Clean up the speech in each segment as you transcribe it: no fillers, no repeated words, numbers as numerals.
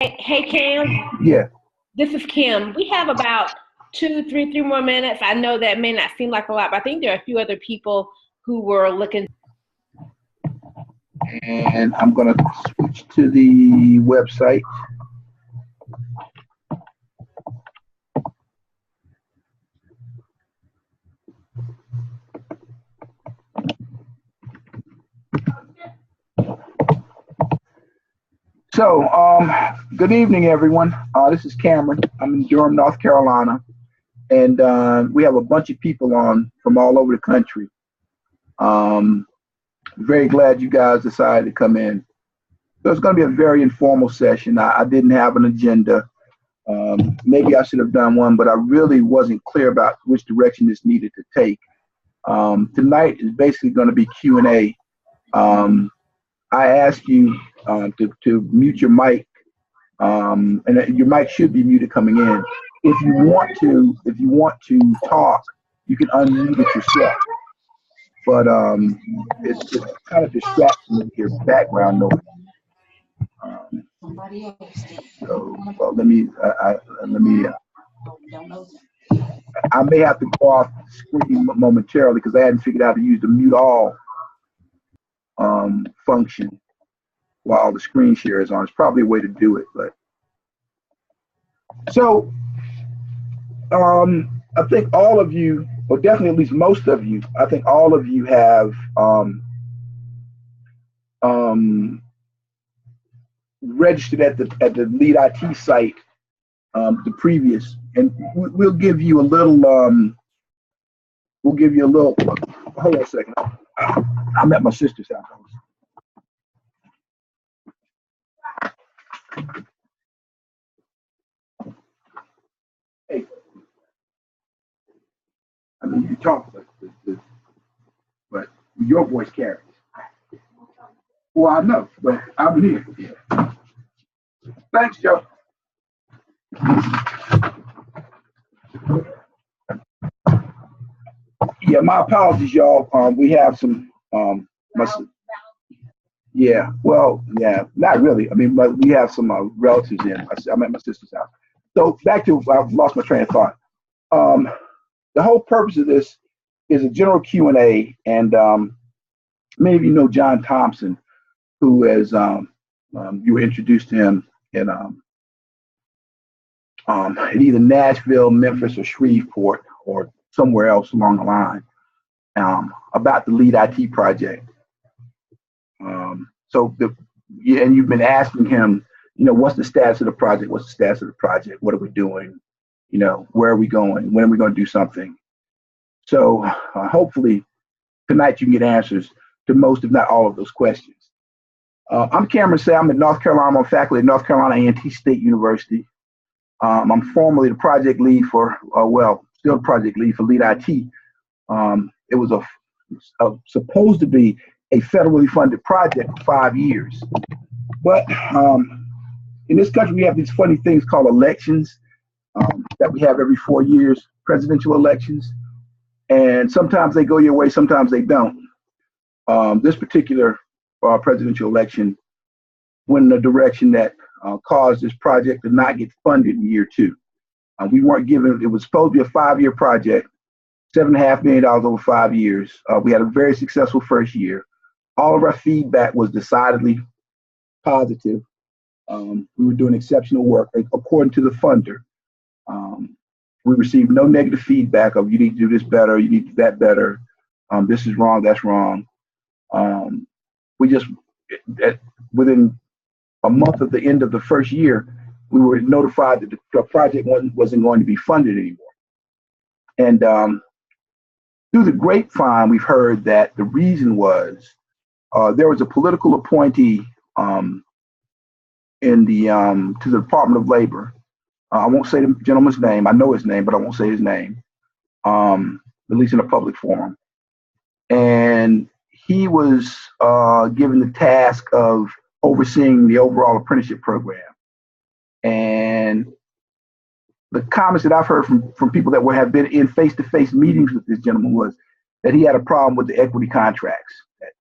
Hey, Kim, Yeah. this is Kim. We have about three more minutes. I know that may not seem like a lot, but I think there are a few other people who were looking. And I'm going to switch to the website. So, good evening, everyone. This is Cameron. I'm in Durham, North Carolina, and we have a bunch of people on from all over the country. Very glad you guys decided to come in. So it's going to be a very informal session. I didn't have an agenda. Maybe I should have done one, but I really wasn't clear about which direction this needed to take. Tonight is basically going to be Q&A. I ask you to mute your mic, and your mic should be muted coming in. If you want to talk, you can unmute it yourself. But it's kind of distracting with your background noise. So let me. I may have to go off the screen momentarily because I hadn't figured out how to use the mute all function while the screen share is on. It's probably a way to do it, but so I think all of you, or definitely at least most of you, I think all of you have registered at the Lead IT site, the previous, and we'll give you a little. Hold on a second. I'm at my sister's house. Hey, I mean you talk, but your voice carries. Well, I know, but I'm here. Yeah. Thanks, Joe. Yeah, my apologies, y'all. We have some. Yeah, well, yeah, not really. I mean, but we have some relatives in. I'm at my sister's house. So back to, I've lost my train of thought. The whole purpose of this is a general Q&A, and many of you know John Thompson, who is, you were introduced to him in either Nashville, Memphis, or Shreveport, or somewhere else along the line, about the Lead IT project. And you've been asking him, what's the status of the project? What's the status of the project? What are we doing? Where are we going? When are we going to do something? So hopefully tonight you can get answers to most, if not all, of those questions. I'm Cameron Say. I'm in North Carolina. I'm faculty at North Carolina A&T State University. I'm formerly the project lead for, still the project lead for Lead IT. It was supposed to be a federally funded project for 5 years. But in this country, we have these funny things called elections that we have every 4 years, presidential elections. And sometimes they go your way, sometimes they don't. This particular presidential election went in a direction that caused this project to not get funded in year 2. We weren't given, it was supposed to be a 5-year project, $7.5 million over 5 years. We had a very successful first year. All of our feedback was decidedly positive. We were doing exceptional work according to the funder. We received no negative feedback of you need to do this better, you need to do that better. This is wrong, that's wrong. We just, within a month of the end of the first year, we were notified that the project wasn't going to be funded anymore. And through the grapevine, we've heard that the reason was there was a political appointee in the to the Department of Labor. I won't say the gentleman's name. I know his name, but I won't say his name, at least in a public forum. And he was given the task of overseeing the overall apprenticeship program. And the comments that I've heard from people that have been in face-to-face meetings with this gentleman was that he had a problem with the equity contracts,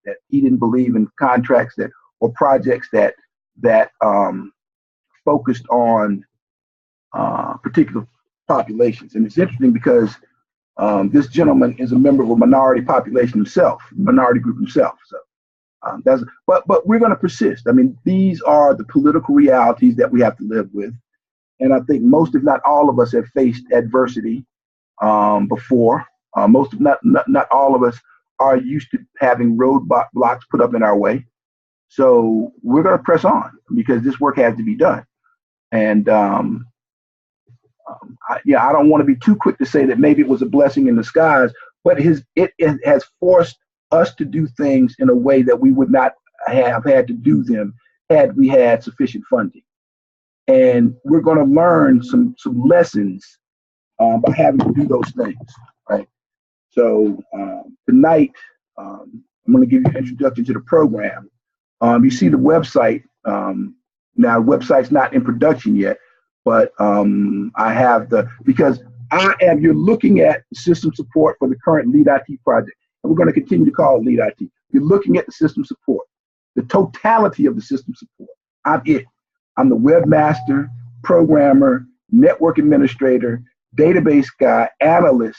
that he didn't believe in contracts or projects that focused on particular populations. And it's interesting because this gentleman is a member of a minority population himself, minority group himself. So but we're going to persist. I mean, these are the political realities that we have to live with. And I think most, if not all of us, have faced adversity before. Most, if not all of us, are used to having roadblocks put up in our way. So we're going to press on because this work has to be done. And I don't want to be too quick to say that maybe it was a blessing in disguise, but it has forced us to do things in a way that we would not have had to do them had we had sufficient funding. And we're going to learn some lessons by having to do those things, right? So tonight, I'm going to give you an introduction to the program. You see the website. Now, the website's not in production yet, but I have because you're looking at system support for the current LEAD IT project, and we're going to continue to call it LEAD IT. You're looking at the system support, the totality of the system support. I'm the webmaster, programmer, network administrator, database guy, analyst,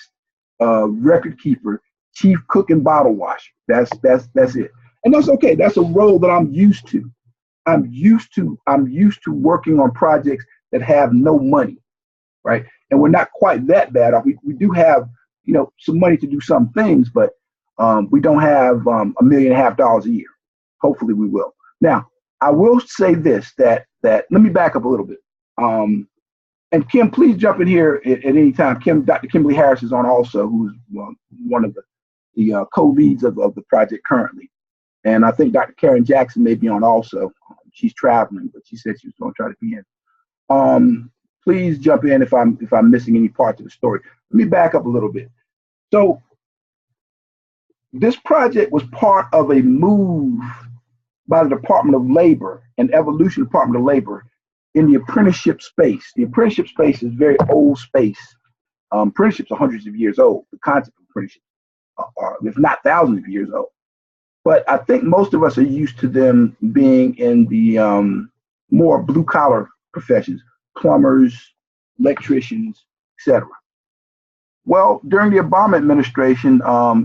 record keeper, chief cook and bottle washer. That's it. And that's okay. That's a role that I'm used to. I'm used to working on projects that have no money, right? And we're not quite that bad. We do have, some money to do some things, but we don't have $1.5 million a year. Hopefully we will. Now, I will say this, that let me back up a little bit. And Kim, please jump in here at any time. Dr. Kimberly Harris is on also, who's one of the co-leads of the project currently. And I think Dr. Karen Jackson may be on also. She's traveling, but she said she was going to try to be in. Please jump in if I'm missing any parts of the story. Let me back up a little bit. So this project was part of a move by the Department of Labor and Evolution Department of Labor in the apprenticeship space. The apprenticeship space is a very old space. Apprenticeships are hundreds of years old. The concept of apprenticeship are, if not thousands of years old. But I think most of us are used to them being in the more blue-collar professions, plumbers, electricians, etc. Well, during the Obama administration,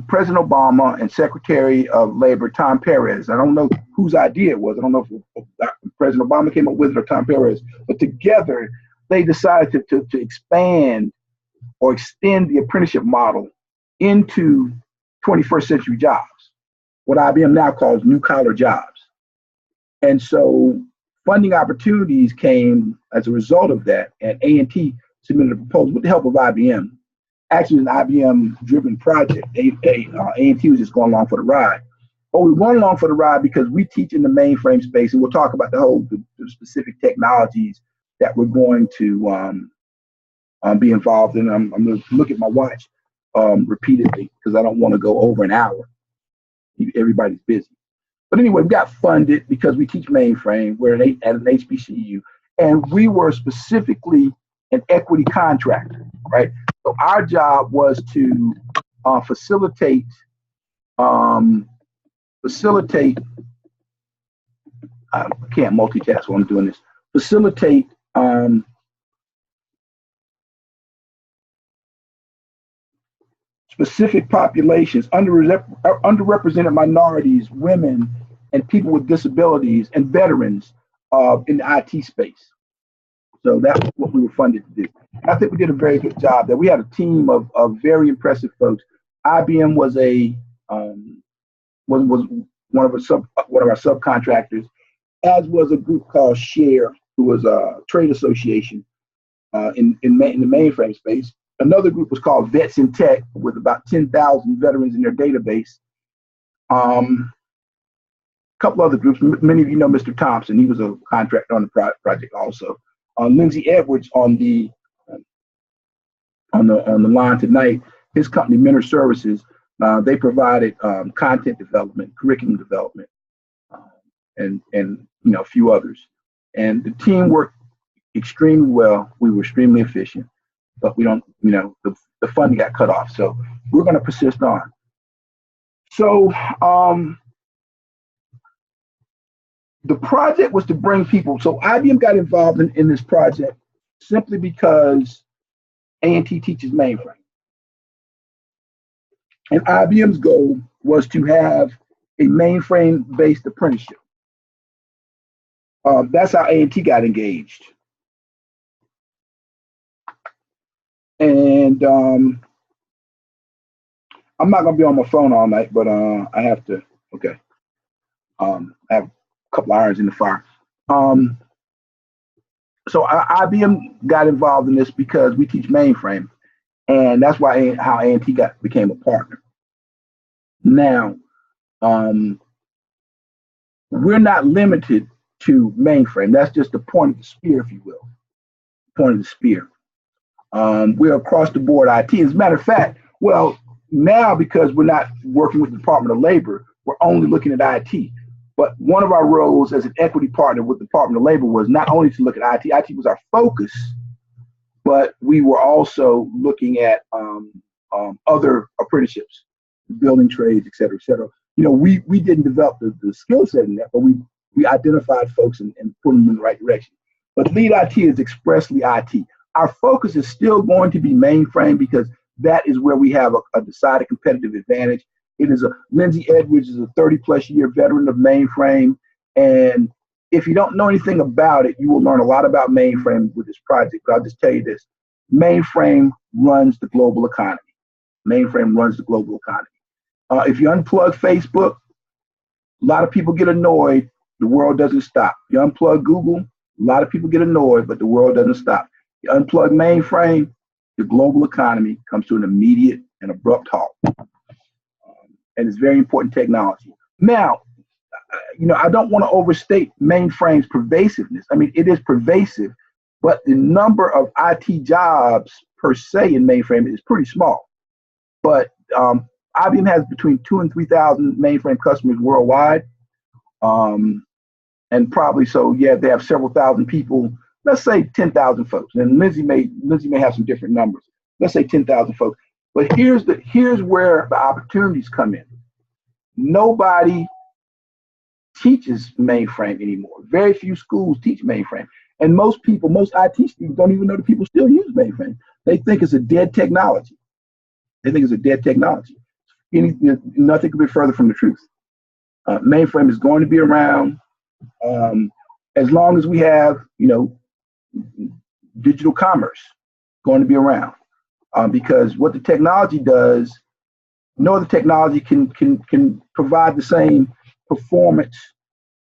President Obama and Secretary of Labor Tom Perez, I don't know whose idea it was. I don't know if President Obama came up with it or Tom Perez, but together they decided to expand or extend the apprenticeship model into 21st century jobs, what IBM now calls new collar jobs. And so funding opportunities came as a result of that, and A&T submitted a proposal with the help of IBM. Actually, an IBM-driven project. A&T was just going along for the ride. But we went along for the ride because we teach in the mainframe space, and we'll talk about the specific technologies that we're going to be involved in. I'm going to look at my watch repeatedly because I don't want to go over an hour. Everybody's busy. But anyway, we got funded because we teach mainframe. We're at an HBCU, and we were specifically an equity contractor, right? So our job was to facilitate. I can't multitask while I'm doing this. Facilitate specific populations, underrepresented minorities, women, and people with disabilities, and veterans in the IT space. So that's what we were funded to do. I think we did a very good job there. We had a team of very impressive folks. IBM was was one of our subcontractors, as was a group called Share, who was a trade association in the mainframe space. Another group was called Vets in Tech, with about 10,000 veterans in their database. A couple other groups. Many of you know Mr. Thompson. He was a contractor on the project also. Lindsay Edwards on the line tonight. His company, Mentor Services, they provided content development, curriculum development, and a few others. And the team worked extremely well. We were extremely efficient, but we don't, the funding got cut off. So we're going to persist on. So The project was to bring people. So IBM got involved in this project simply because A&T teaches mainframe. And IBM's goal was to have a mainframe-based apprenticeship. That's how A&T got engaged. And I'm not gonna be on my phone all night, but I have to. Okay. I have a couple irons in the fire. So IBM got involved in this because we teach mainframe, and that's why how A&T became a partner. Now, we're not limited to mainframe. That's just the point of the spear, if you will. Point of the spear. We're across the board IT. As a matter of fact, well, now because we're not working with the Department of Labor, we're only looking at IT. But one of our roles as an equity partner with the Department of Labor was not only to look at IT. IT was our focus, but we were also looking at other apprenticeships, building trades, et cetera, et cetera. You know, we didn't develop the skill set in that, but we identified folks and put them in the right direction. But Lead IT is expressly IT. Our focus is still going to be mainframe because that is where we have a decided competitive advantage. It is Lindsay Edwards is a 30+ year veteran of mainframe. And if you don't know anything about it, you will learn a lot about mainframe with this project. But I'll just tell you this, mainframe runs the global economy. Mainframe runs the global economy. If you unplug Facebook, a lot of people get annoyed. The world doesn't stop. You unplug Google, a lot of people get annoyed, but the world doesn't stop. You unplug mainframe, the global economy comes to an immediate and abrupt halt. And it's very important technology. Now, you know, I don't want to overstate mainframe's pervasiveness. I mean, it is pervasive, but the number of IT jobs per se in mainframe is pretty small. But IBM has between 2,000 and 3,000 mainframe customers worldwide. And probably so, yeah, they have several thousand people. Let's say 10,000 folks. And Lindsay may have some different numbers. Let's say 10,000 folks. But here's where the opportunities come in. Nobody teaches mainframe anymore. Very few schools teach mainframe. And most IT students don't even know that people still use mainframe. They think it's a dead technology. Nothing could be further from the truth. Mainframe is going to be around as long as we have, you know, digital commerce going to be around. Because what the technology does, no other technology can provide the same performance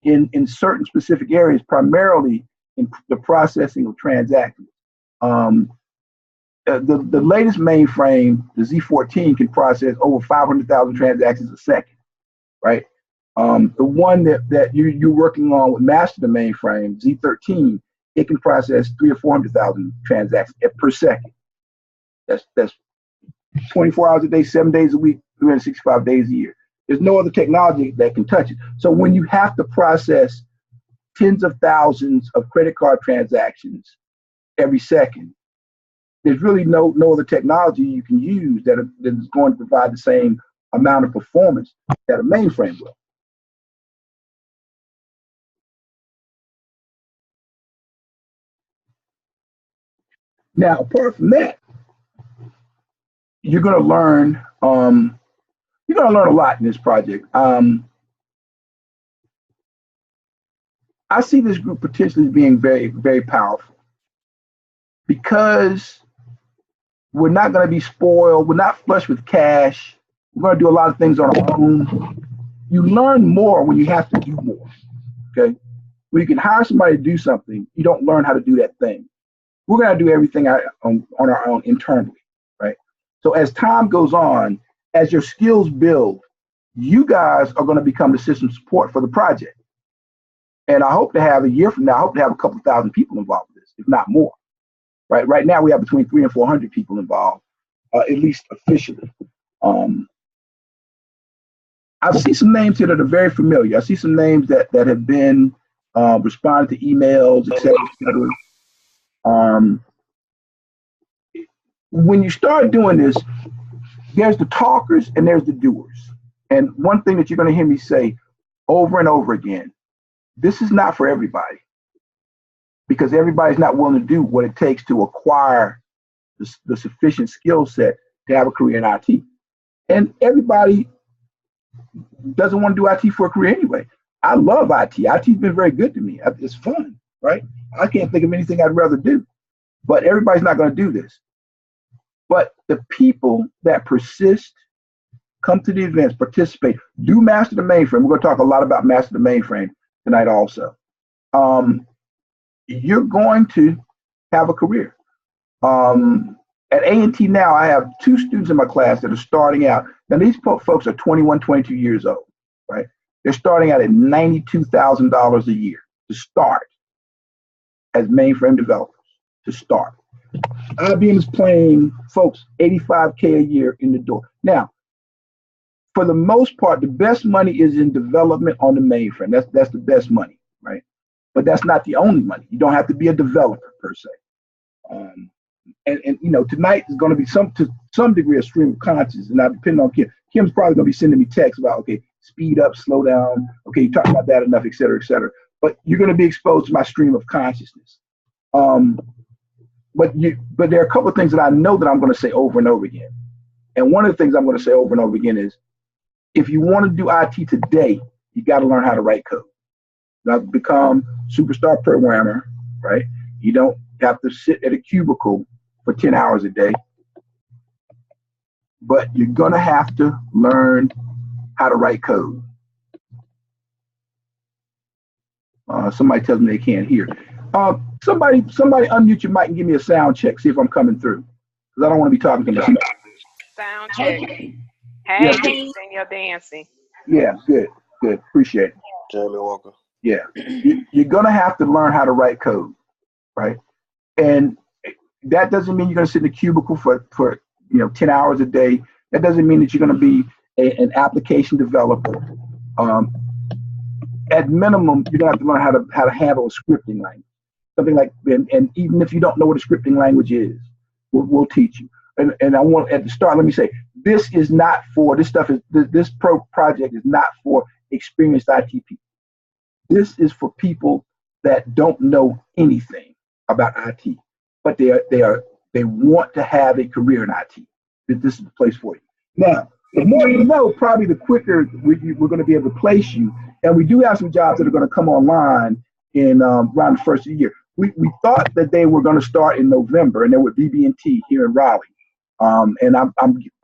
in certain specific areas, primarily in the processing of transactions. The latest mainframe, the Z14, can process over 500,000 transactions a second, right? The one that you're working on with Master the Mainframe, Z13, it can process 300,000 or 400,000 transactions per second. That's 24 hours a day, 7 days a week, 365 days a year. There's no other technology that can touch it. So when you have to process tens of thousands of credit card transactions every second, there's really no other technology you can use that is going to provide the same amount of performance that a mainframe will. Now, apart from that, you're going to learn. You're going to learn a lot in this project. I see this group potentially being very, very powerful because we're not going to be spoiled. We're not flush with cash. We're going to do a lot of things on our own. You learn more when you have to do more. Okay, when you can hire somebody to do something, you don't learn how to do that thing. We're going to do everything on our own internally, right? So as time goes on, as your skills build, you guys are going to become the system support for the project. And I hope to have a year from now, I hope to have a couple thousand people involved with this, if not more. Right? Right now, we have between 300 and 400 people involved, at least officially. I see some names here that are very familiar. I see some names that have been responded to emails, et cetera, et cetera. When you start doing this, there's the talkers and there's the doers. And one thing that you're going to hear me say over and over again, this is not for everybody, because everybody's not willing to do what it takes to acquire the sufficient skill set to have a career in IT. And everybody doesn't want to do IT for a career anyway. I love IT. IT's been very good to me. It's fun, right? I can't think of anything I'd rather do. But everybody's not going to do this. But the people that persist, come to the events, participate, do master the mainframe. We're going to talk a lot about master the mainframe tonight also. You're going to have a career. At A&T now, I have 2 students in my class that are starting out. Now, these folks are 21, 22 years old, right? They're starting out at $92,000 a year to start as mainframe developers, to start. IBM is paying folks $85K a year in the door. Now, for the most part, the best money is in development on the mainframe. That's the best money, right? But that's not the only money. You don't have to be a developer per se. And you know, tonight is going to be to some degree a stream of consciousness, and I depend on Kim. Kim's probably going to be sending me texts about, okay, speed up, slow down, okay, you talked about that enough, et cetera, et cetera. But you're going to be exposed to my stream of consciousness. But there are a couple of things that I know that I'm going to say over and over again. And one of the things I'm going to say over and over again is, if you want to do IT today, you got to learn how to write code. You have to become superstar programmer, right? You don't have to sit at a cubicle for 10 hours a day, but you're going to have to learn how to write code. Somebody tells me they can't hear. Somebody unmute your mic and give me a sound check, see if I'm coming through, because I don't want to be talking to myself. Sound check. Hey, Yeah. sing your dancing. Yeah, good, appreciate it. Jeremy Walker. Yeah, you're going to have to learn how to write code, right? And that doesn't mean you're going to sit in a cubicle for 10 hours a day. That doesn't mean that you're going to be an application developer. At minimum, you're going to have to learn how to handle a scripting language, something like. And even if you don't know what a scripting language is, we'll teach you. And I want at the start, let me say, this is not for this project is not for experienced IT people. This is for people that don't know anything about IT, but they want to have a career in IT. This is the place for you. Now, the more you know, probably the quicker we're going to be able to place you. And we do have some jobs that are going to come online in around the first of the year. We thought that they were going to start in November, and they were BB&T here in Raleigh. And I'm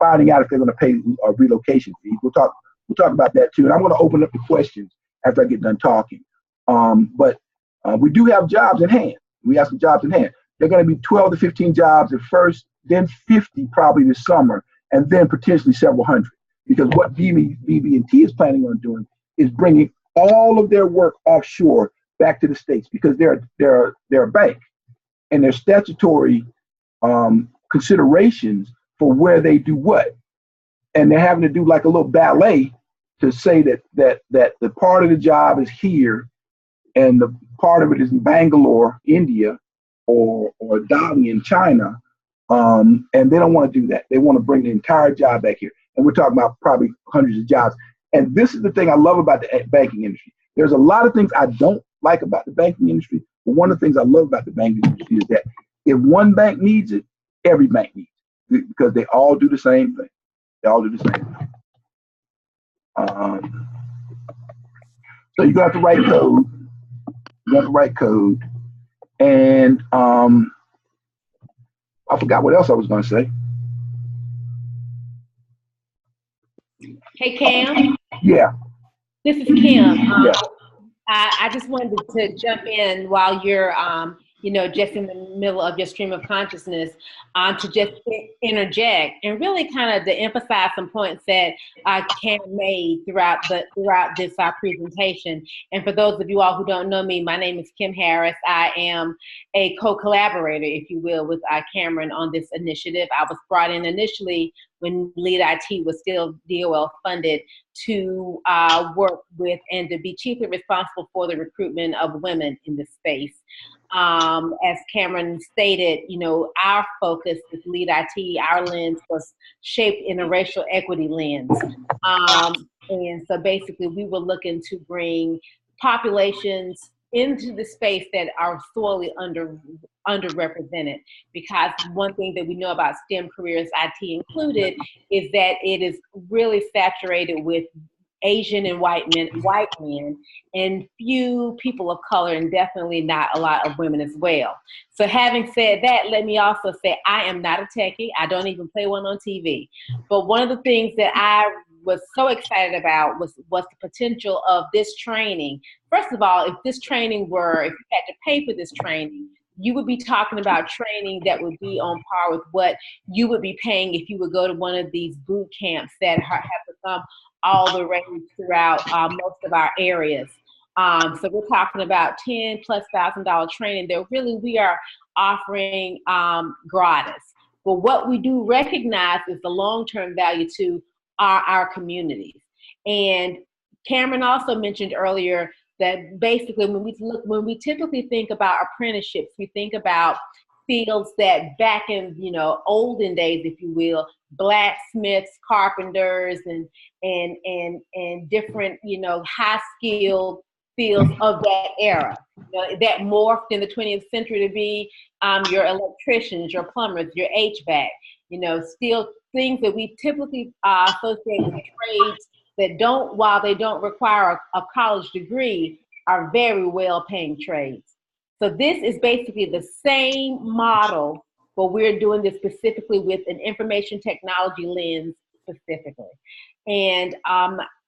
finding out if they're going to pay a relocation fee. We'll talk about that too. And I'm going to open up the questions after I get done talking. But we do have jobs in hand. We have some jobs in hand. They're going to be 12 to 15 jobs at first, then 50 probably this summer, and then potentially several hundred. Because what BB&T is planning on doing is bringing all of their work offshore back to the States, because they're a bank, and their statutory considerations for where they do what, and they're having to do like a little ballet to say that the part of the job is here and the part of it is in Bangalore, India, or Dali in China, and they don't want to do that. They want to bring the entire job back here, and we're talking about probably hundreds of jobs. And this is the thing I love about the banking industry. There's a lot of things I don't like about the banking industry, but one of the things I love about the banking industry is that if one bank needs it, every bank needs it, because they all do the same thing. They all do the same thing. So you're going to have to write code. You have to write code. And I forgot what else I was going to say. Hey, Cam. Yeah. This is Kim. Yeah. I just wanted to jump in while you're, just in the middle of your stream of consciousness, to just interject and really kind of to emphasize some points that Cam made throughout this presentation. And for those of you all who don't know me, my name is Kim Harris. I am a co-collaborator, if you will, with Cameron on this initiative. I was brought in initially when Lead IT was still DOL funded to work with and to be chiefly responsible for the recruitment of women in this space. As Cameron stated, our focus with Lead IT, our lens was shaped in a racial equity lens. And so basically we were looking to bring populations into the space that are sorely underrepresented. Because one thing that we know about STEM careers, IT included, is that it is really saturated with Asian and white men, and few people of color, and definitely not a lot of women as well. So having said that, let me also say I am not a techie. I don't even play one on TV. But one of the things that I was so excited about was the potential of this training. First of all, if this training were, if you had to pay for this training, you would be talking about training that would be on par with what you would be paying if you would go to one of these boot camps that have become all the rage throughout most of our areas. So we're talking about $10,000+ training that really we are offering gratis. But what we do recognize is the long-term value to our communities. And Cameron also mentioned earlier that basically when we typically think about apprenticeships, we think about fields that back in, olden days, if you will, blacksmiths, carpenters, and different, high skilled fields of that era, that morphed in the 20th century to be your electricians, your plumbers, your HVAC, still things that we typically associate with trades that while they don't require a college degree, are very well paying trades. So this is basically the same model, but we're doing this specifically with an information technology lens specifically. And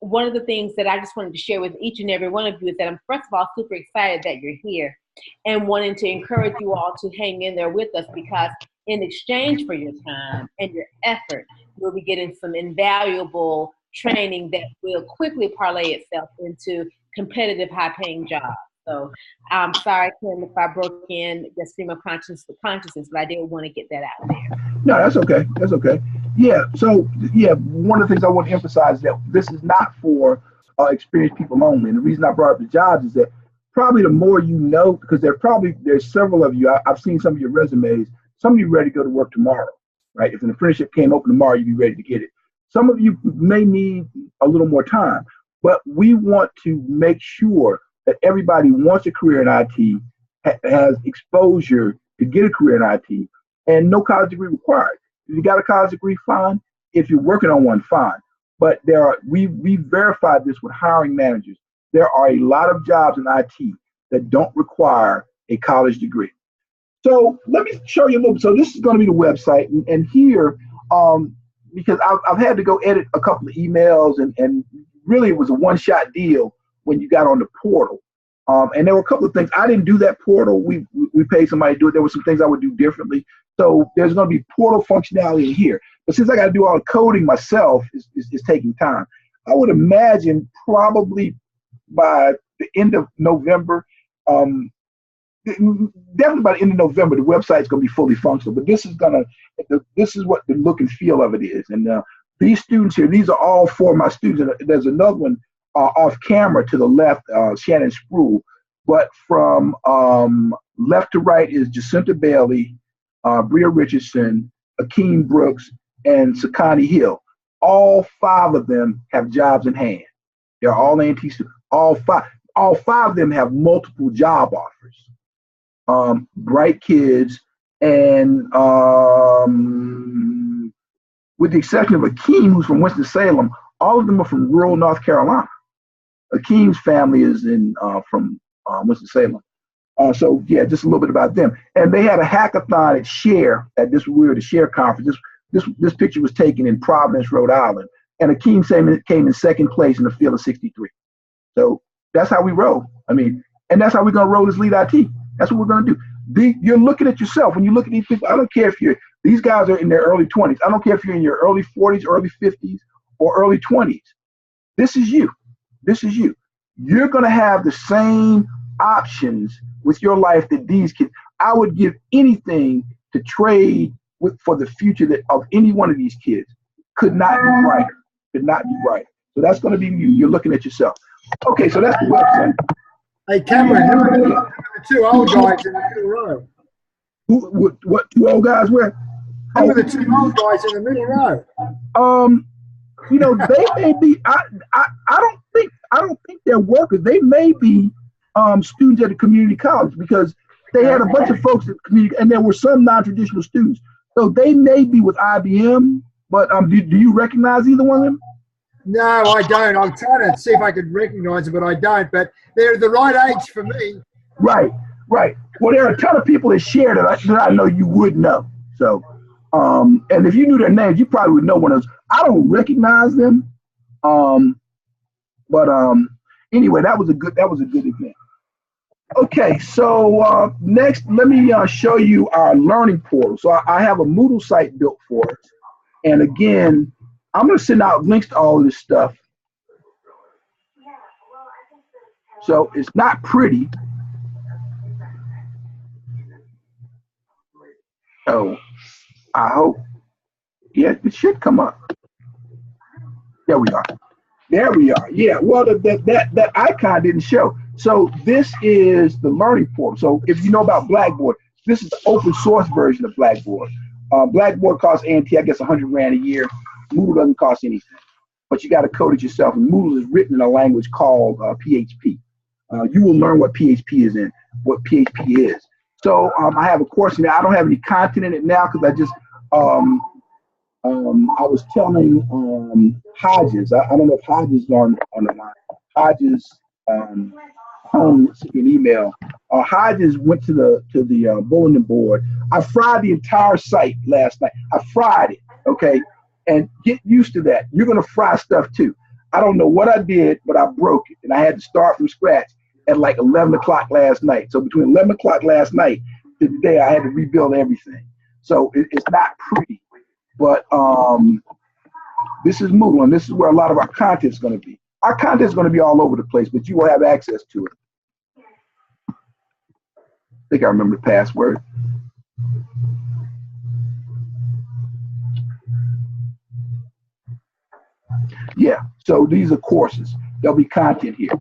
one of the things that I just wanted to share with each and every one of you is that I'm, first of all, super excited that you're here and wanting to encourage you all to hang in there with us, because in exchange for your time and your effort, you'll be getting some invaluable training that will quickly parlay itself into competitive, high-paying jobs. So I'm sorry, Kim, if I broke in the stream of consciousness, but I did want to get that out there. No, that's okay. That's okay. Yeah. So, one of the things I want to emphasize is that this is not for experienced people only. And the reason I brought up the jobs is that probably the more you know, because there's several of you, I've seen some of your resumes, some of you ready to go to work tomorrow, right? If an apprenticeship came open tomorrow, you'd be ready to get it. Some of you may need a little more time, but we want to make sure that everybody wants a career in IT, has exposure to get a career in IT, and no college degree required. If you got a college degree, fine. If you're working on one, fine. But we verified this with hiring managers. There are a lot of jobs in IT that don't require a college degree. So let me show you a little bit. So this is going to be the website, and here, because I've had to go edit a couple of emails, and really it was a one-shot deal when you got on the portal. And there were a couple of things. I didn't do that portal. We paid somebody to do it. There were some things I would do differently. So there's going to be portal functionality in here. But since I got to do all the coding myself, it's taking time. I would imagine probably by the end of November, definitely by the end of November, the website's going to be fully functional. But this is what the look and feel of it is. And these students here, these are all four of my students. And there's another one off camera to the left, Shannon Spruill. But from left to right is Jacinta Bailey, Bria Richardson, Akeem Brooks, and Sakani Hill. All five of them have jobs in hand. They're all A&T students. All five of them have multiple job offers. Bright kids, and with the exception of Akeem, who's from Winston-Salem, all of them are from rural North Carolina. Akeem's family is from Winston-Salem. So yeah, just a little bit about them. And they had a hackathon at SHARE we were at the SHARE conference. This picture was taken in Providence, Rhode Island, and Akeem came in second place in the field of 63. So that's how we roll. I mean, and that's how we're gonna roll this Lead IT. That's what we're gonna do. You're looking at yourself when you look at these people. I don't care if these guys are in their early 20s. I don't care if you're in your early 40s, early 50s, or early 20s. This is you. This is you. You're gonna have the same options with your life that these kids. I would give anything to trade for the future of any one of these kids. Could not be brighter. Could not be brighter. So that's going to be you. You're looking at yourself. Okay, so that's the website. Hey, Cameron, who are the two old guys in the middle row? What two old guys where? Who are the two old guys in the middle row? They may be. I don't think. I don't think they're workers. They may be students at a community college because they had a bunch of folks at the community, and there were some non-traditional students. So they may be with IBM, but do you recognize either one of them? No, I don't. I'm trying to see if I could recognize them, but I don't. But they're the right age for me. Right. Well, there are a ton of people that share that I know you would know. So, and if you knew their names, you probably would know one of those. I don't recognize them. But anyway, that was a good event. Okay, so next, let me show you our learning portal. So I have a Moodle site built for us. And again, I'm going to send out links to all of this stuff. So it's not pretty. So I hope, yeah, it should come up. There we are. There we are. Yeah, well, that icon didn't show. So this is the learning portal. So if you know about Blackboard, this is the open source version of Blackboard. Blackboard costs A&T, I guess, $100,000 a year. Moodle doesn't cost anything, but you got to code it yourself. And Moodle is written in a language called PHP. You will learn what PHP is in, what PHP is. So I have a course in there. I don't have any content in it now because I just I was telling Hodges. I don't know if Hodges is on the line. Hodges home sent me an email. Hodges went to the bulletin board. I fried the entire site last night. I fried it. Okay. And get used to that. You're going to fry stuff too. I don't know what I did, but I broke it. And I had to start from scratch at like 11 o'clock last night. So between 11 o'clock last night to today, I had to rebuild everything. So it's not pretty. But this is Moodle, and this is where a lot of our content is going to be. Our content is going to be all over the place, but you will have access to it. I think I remember the password. Yeah, so these are courses. There'll be content here.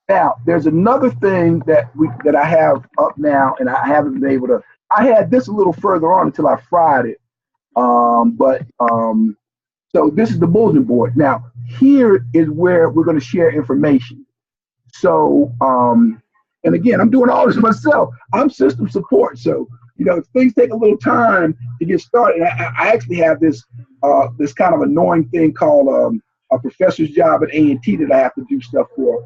Now, there's another thing that I have up now, and I haven't been able to. I had this a little further on until I fried it. So this is the bulletin board. Now, here is where we're going to share information. So, and again, I'm doing all this myself. I'm system support. So, you know, things take a little time to get started. I actually have this this kind of annoying thing called a professor's job at A&T that I have to do stuff for.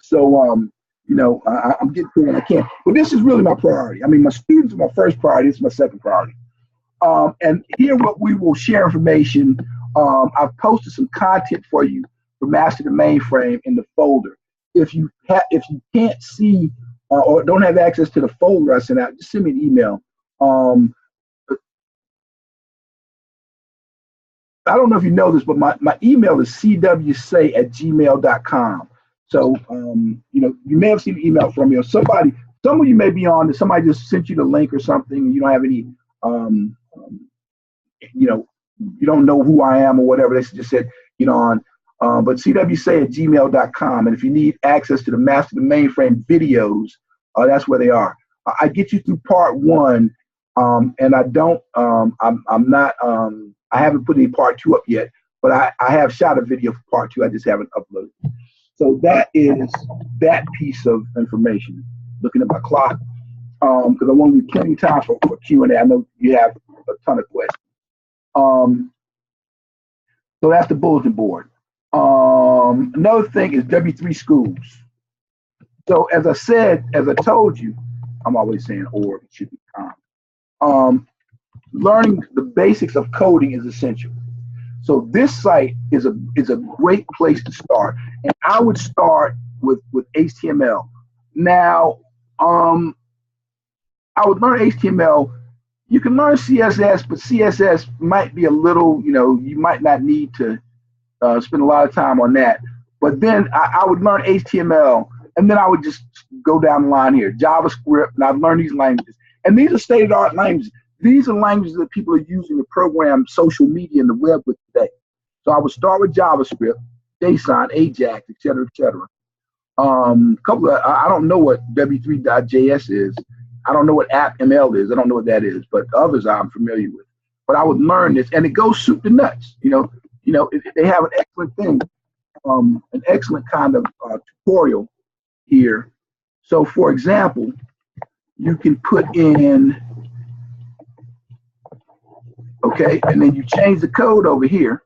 So, you know, I'm getting through when I can. But this is really my priority. I mean, my students are my first priority. This is my second priority. And here what we will share information. I've posted some content for you for Master the Mainframe in the folder. If you can't see or don't have access to the folder I sent out, just send me an email. I don't know if you know this, but my email is cwsay@gmail.com. So, you know, you may have seen an email from me, or some of you may be on, somebody just sent you the link or something, and you don't have any, you know, you don't know who I am or whatever. They just said, you know, on, but cwsay@gmail.com. And if you need access to the Master the Mainframe videos, that's where they are. I get you through part 1, and I don't, I'm not, I haven't put any part 2 up yet, but I have shot a video for part 2. I just haven't uploaded. So that is that piece of information. Looking at my clock, because I want to leave plenty of time for Q&A. I know you have a ton of questions. So that's the bulletin board. Another thing is W3 Schools. So as I said, as I told you, I'm always saying or, it should be learning the basics of coding is essential. So this site is a great place to start. And I would start with HTML. Now, I would learn HTML. You can learn CSS, but CSS might be a little, you know, you might not need to spend a lot of time on that. But then I would learn HTML, and then I would just go down the line here, JavaScript, and I've learned these languages. And these are state-of-the-art languages. These are languages that people are using to program social media and the web with today. So I would start with JavaScript, JSON, AJAX, et cetera, et cetera. I don't know what W3.js is. I don't know what AppML is. I don't know what that is, but the others I'm familiar with. But I would learn this, and it goes soup to nuts. You know, they have an excellent thing an excellent kind of tutorial here. So for example, you can put in, okay, and then you change the code over here.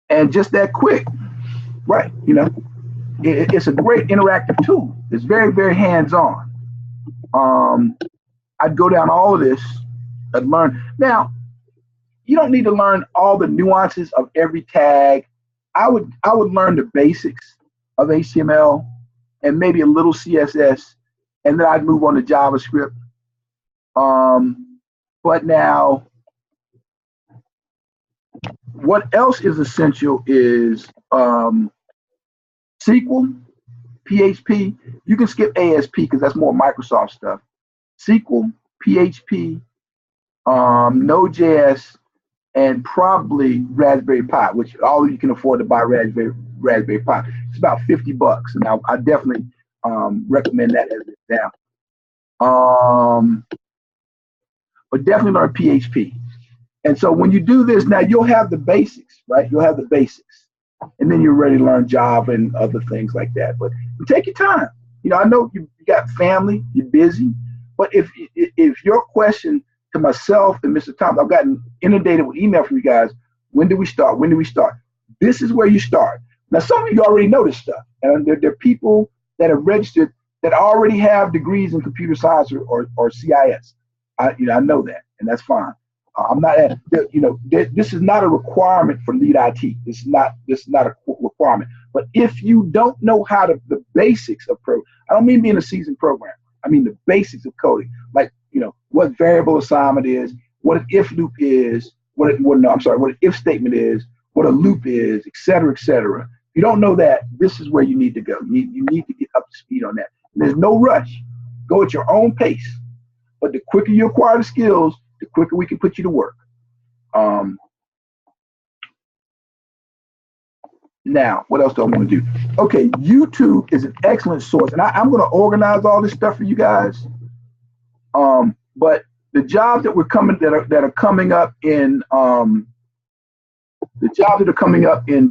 And just that quick, right? You know, it's a great interactive tool. It's very, very hands-on. I'd go down all of this and learn. Now, you don't need to learn all the nuances of every tag. I would learn the basics of HTML and maybe a little CSS, and then I'd move on to JavaScript. But now, what else is essential is SQL, PHP. You can skip ASP because that's more Microsoft stuff. SQL, PHP, Node.js, and probably Raspberry Pi, which all of you can afford to buy Raspberry Pi. It's about $50, and I definitely recommend that as an example. But definitely learn PHP. And so when you do this, now you'll have the basics, right? You'll have the basics. And then you're ready to learn Java and other things like that. But take your time. You know, I know you got family, you're busy, but if your question to myself and Mr. Thomas, I've gotten inundated with email from you guys, when do we start? When do we start? This is where you start. Now, some of you already know this stuff. And there are people that have registered that already have degrees in computer science or CIS. I know that, and that's fine. I'm not, this is not a requirement for lead IT. This is not a requirement. But if you don't know how to, the basics of I don't mean being a seasoned programmer. I mean the basics of coding, like, what variable assignment is, what an if loop is, what an if statement is, what a loop is, et cetera, et cetera. If you don't know that, this is where you need to go. You need to get up to speed on that. And there's no rush. Go at your own pace. But the quicker you acquire the skills, the quicker we can put you to work. Now, what else do I want to do? Okay, YouTube is an excellent source, and I'm going to organize all this stuff for you guys. But the jobs that are coming up in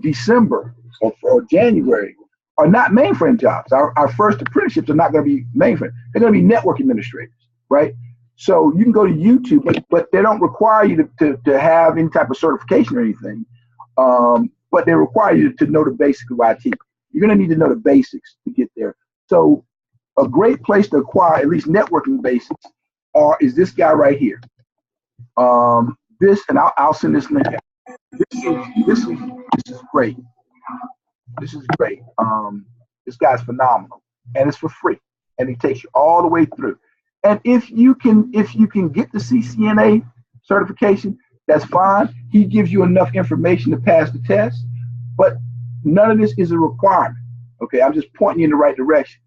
December or January are not mainframe jobs. Our first apprenticeships are not going to be mainframe. They're going to be network administrators, right? So you can go to YouTube, but they don't require you to have any type of certification or anything. But they require you to know the basics of IT. You're going to need to know the basics to get there. So a great place to acquire at least networking basics is this guy right here. And I'll send this link. This is great. This is great. This guy's phenomenal, and it's for free, and it takes you all the way through. And if you can get the CCNA certification, that's fine. He gives you enough information to pass the test, but none of this is a requirement. Okay, I'm just pointing you in the right direction.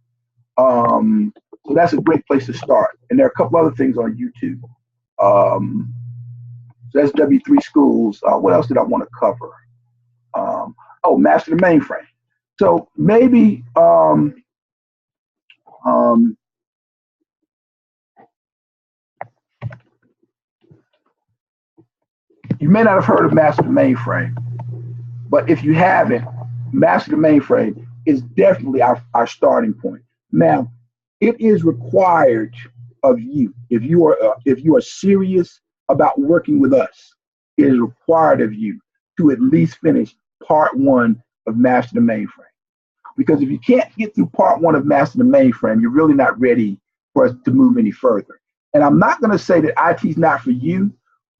So that's a great place to start. And there are a couple other things on YouTube. So that's W3 Schools. What else did I want to cover? Master the Mainframe. So maybe you may not have heard of Master the Mainframe, but if you haven't, Master the Mainframe is definitely our starting point. Now, it is required of you, if you are serious about working with us, it is required of you to at least finish part 1 of Master the Mainframe. Because if you can't get through part 1 of Master the Mainframe, you're really not ready for us to move any further. And I'm not going to say that IT is not for you,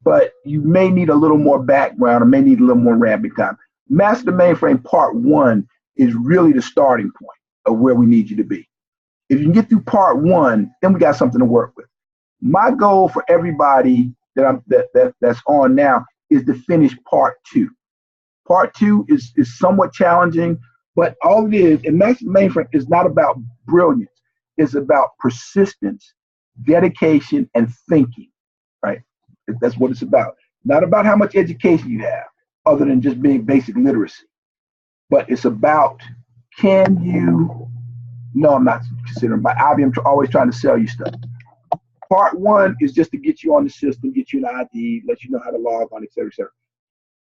but you may need a little more background or may need a little more ramping time. Master the Mainframe part 1 is really the starting point of where we need you to be. If you can get through part 1, then we got something to work with. My goal for everybody that's on now is to finish part 2. Part 2 is somewhat challenging, but all it is, and Master the Mainframe is not about brilliance. It's about persistence, dedication, and thinking, right? That's what it's about. Not about how much education you have, other than just being basic literacy. but it's about, can you, no, I'm not considering, but I'm always trying to sell you stuff. Part one is just to get you on the system, get you an ID, let you know how to log on, et cetera, et cetera.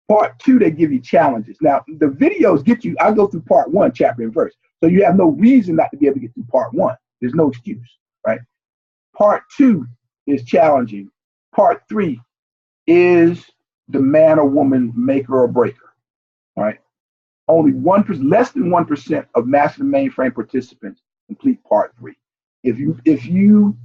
Part two, they give you challenges. Now, the videos get you, I go through part one, chapter and verse. So you have no reason not to be able to get through part one. There's no excuse, right? Part two is challenging. Part three is the man or woman maker or breaker, all right? Only 1%, less than 1% of Master the Mainframe participants complete part three. If you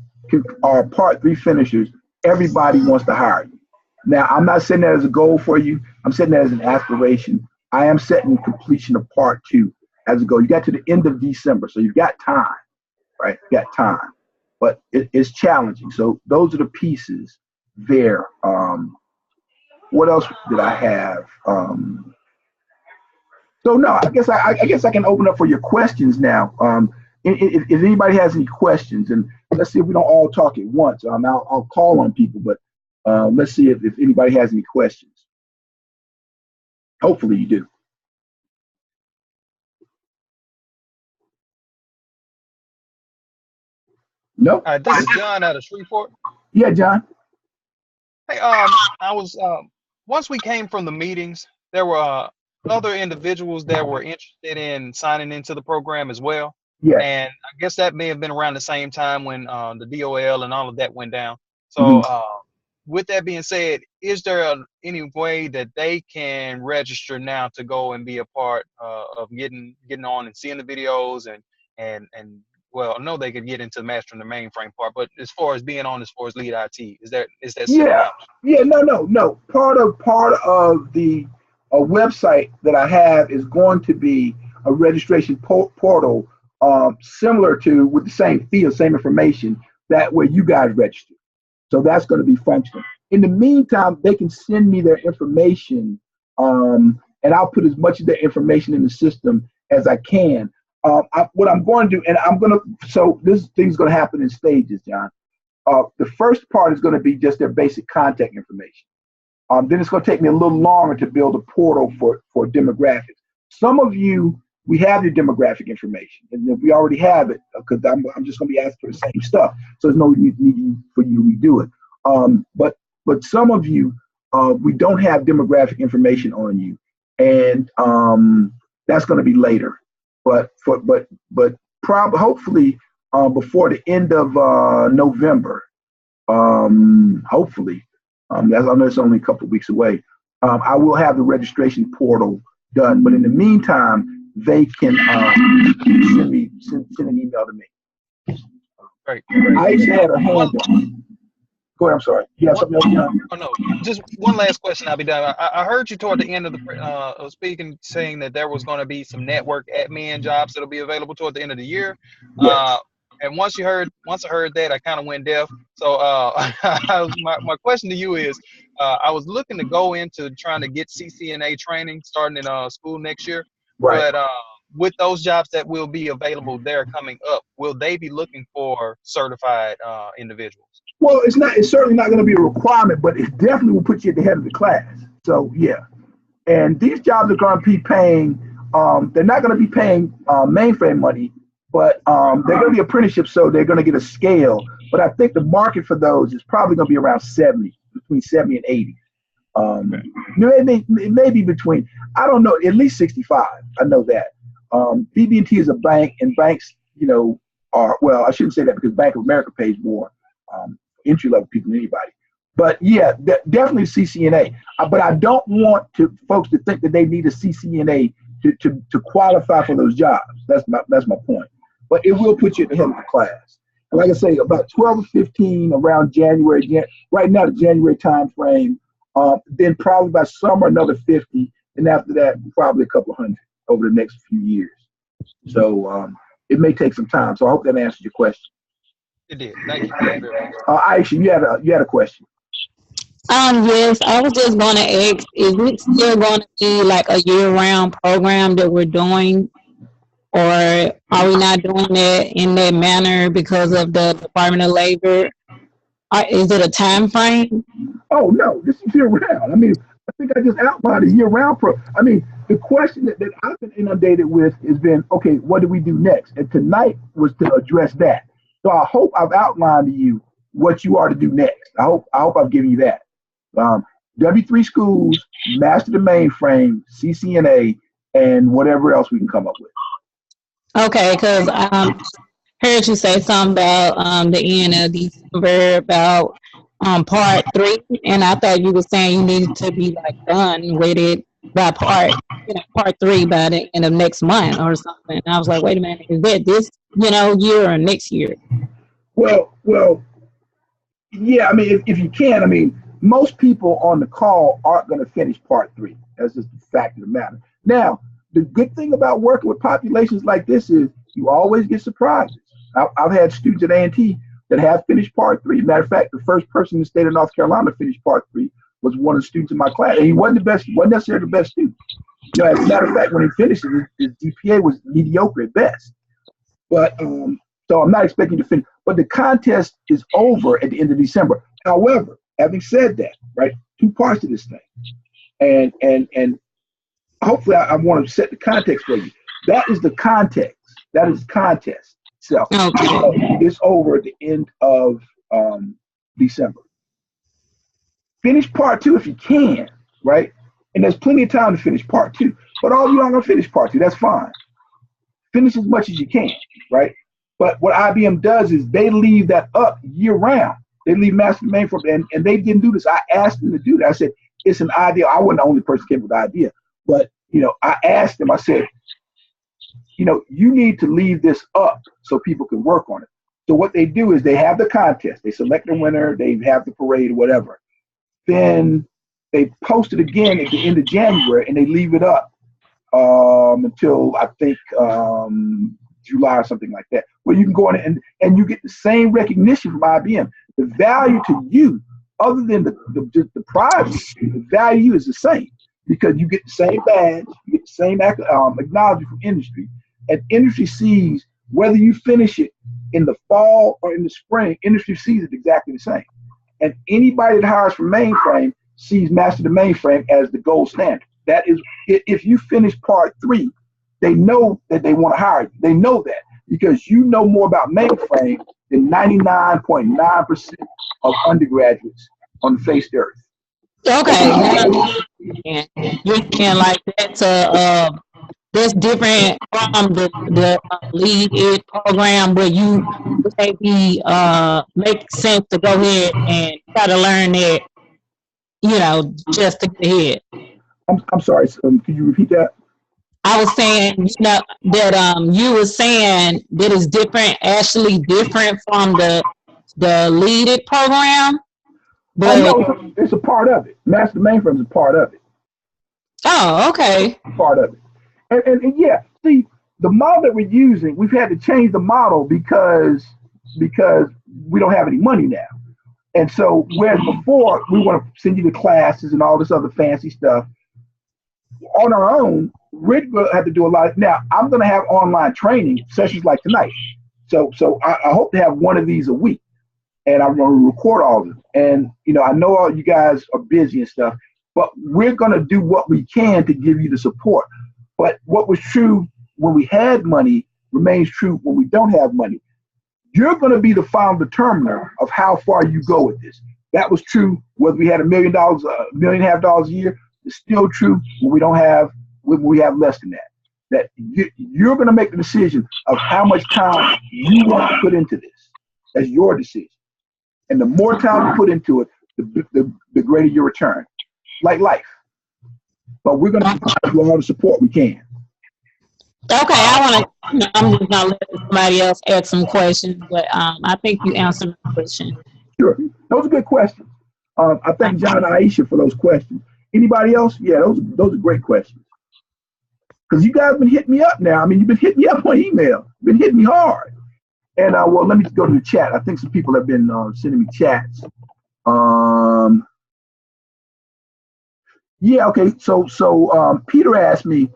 are part three finishers, everybody wants to hire you. Now, I'm not setting that as a goal for you. I'm setting that as an aspiration. I am setting completion of part two as a goal. You got to the end of December, so you've got time, right? You got time, but it's challenging. So those are the pieces there. What else did I have? So no, I guess I can open up for your questions now. If anybody has any questions, and let's see if we don't all talk at once. I'll call on people, but let's see if anybody has any questions. Hopefully you do. No? This is John out of Shreveport. Yeah, John. Hey, I was once we came from the meetings, there were other individuals that were interested in signing into the program as well. Yeah. And I guess that may have been around the same time when the DOL and all of that went down. So with that being said, is there any way that they can register now to go and be a part of getting on and seeing the videos and well, I know they could get into mastering the mainframe part, but as far as being on as far as lead IT, is that no. Part of the website that I have is going to be a registration portal similar to, with the same field, same information, that where you guys register. So that's going to be functional. In the meantime, they can send me their information, and I'll put as much of their information in the system as I can. What I'm going to do, and so this thing's going to happen in stages, John. The first part is going to be just their basic contact information. Then it's going to take me a little longer to build a portal for demographics. Some of you, we have your demographic information, and if we already have it, because I'm just going to be asking for the same stuff, so there's no need for you to redo it. But some of you, we don't have demographic information on you, and that's going to be later. But probably hopefully before the end of November, hopefully, I know it's only a couple of weeks away, I will have the registration portal done. But in the meantime, they can send an email to me. Right. I actually had a hand up. Go ahead, I'm sorry. You have something else, John? Oh, no, just one last question. I'll be done. I heard you toward the end of the speaking, saying that there was going to be some network admin jobs that'll be available toward the end of the year. Yes. And once I heard that, I kind of went deaf. So my question to you is, I was looking to go into trying to get CCNA training starting in school next year. Right. But with those jobs that will be available there coming up, will they be looking for certified individuals? Well, it's certainly not going to be a requirement, but it definitely will put you at the head of the class. So yeah, and these jobs are going to be paying. They're not going to be paying mainframe money, but they're going to be apprenticeships, so they're going to get a scale. But I think the market for those is probably going to be around 70, between 70 and 80. It may be between, I don't know, at least 65. I know that. BB&T is a bank, and banks, are, well, I shouldn't say that because Bank of America pays more entry-level people than anybody. But yeah, definitely CCNA. But I don't want folks to think that they need a CCNA to qualify for those jobs. That's my point. But it will put you at the head of the class. And like I say, about 12 to 15 around January. Right now, the January time frame. Then probably by summer, another 50. And after that, probably a couple of hundred over the next few years. So it may take some time. So I hope that answers your question. It did. Thank you. Aisha, you had a question. Yes, I was just going to ask, is it still going to be like a year-round program that we're doing, or are we not doing that in that manner because of the Department of Labor? Is it a time frame? Oh no, this is year-round. I mean, I think I just outlined a year-round program. I mean, the question that I've been inundated with has been, okay, what do we do next? And tonight was to address that. So I hope I've outlined to you what you are to do next. I hope I've given you that. W3 schools, master the mainframe, CCNA, and whatever else we can come up with. Okay, because heard you say something about the end of December about part 3, and I thought you were saying you needed to be like done with it by part 3 by the end of next month or something. And I was like, wait a minute, is that this year or next year? Well, yeah. I mean, if you can, I mean, most people on the call aren't going to finish part 3. That's just the fact of the matter. Now, the good thing about working with populations like this is you always get surprises. I've had students at A&T that have finished part 3. Matter of fact, the first person in the state of North Carolina to finish part 3 was one of the students in my class. And he wasn't necessarily the best student. As a matter of fact, when he finished it, his GPA was mediocre at best. But so I'm not expecting to finish. But the contest is over at the end of December. However, having said that, right, 2 parts to this thing. And hopefully I want to set the context for you. That is the context. That is the contest itself. Okay. It's over at the end of December. Finish part 2 if you can, right? And there's plenty of time to finish part 2. But all you aren't going to finish part 2, that's fine. Finish as much as you can, right? But what IBM does is they leave that up year round. They leave master the mainframe, and they didn't do this. I asked them to do that. I said, it's an idea. I wasn't the only person who came with the idea. But, I asked them, I said, you need to leave this up so people can work on it. So what they do is they have the contest. They select the winner. They have the parade or whatever. Then they post it again at the end of January, and they leave it up until I think July or something like that, where you can go in and you get the same recognition from IBM. The value to you, other than the prize, the value is the same because you get the same badge, you get the same acknowledgement from industry, and industry sees whether you finish it in the fall or in the spring. Industry sees it exactly the same, and anybody that hires from mainframe sees master the mainframe as the gold standard. That is, if you finish part 3, they know that they want to hire you. They know that because you know more about mainframe than 99.9% of undergraduates on the face of the earth. Okay. You're saying like that's different from the Lead It program where you maybe make sense to go ahead and try to learn it, just to get ahead. I'm sorry. Could you repeat that? I was saying, that you were saying that it's different from the Lead It program. But no, it's a part of it. Master Mainframe is a part of it. Oh, okay. Part of it. And yeah, see, the model that we're using, we've had to change the model because we don't have any money now. And so whereas before we want to send you to classes and all this other fancy stuff, on our own, we're going to have to do a lot. Now, I'm going to have online training sessions like tonight. So I hope to have one of these a week. And I'm going to record all of them. And, I know all you guys are busy and stuff, but we're going to do what we can to give you the support. But what was true when we had money remains true when we don't have money. You're going to be the final determiner of how far you go with this. That was true whether we had $1 million, $1.5 million a year. It's still true when we have less than that. That you're going to make the decision of how much time you want to put into this. That's your decision. And the more time you put into it, the greater your return. Like life. But we're going to provide you all the support we can. Okay, I'm just going to let somebody else ask some questions, but I think you answered my question. Sure. Those are good questions. I thank John and Aisha for those questions. Anybody else? Yeah, those are great questions. Because you guys have been hitting me up now. I mean, you've been hitting me up on email. You've been hitting me hard. And well, let me go to the chat. I think some people have been sending me chats. Yeah, okay. So Peter asked me,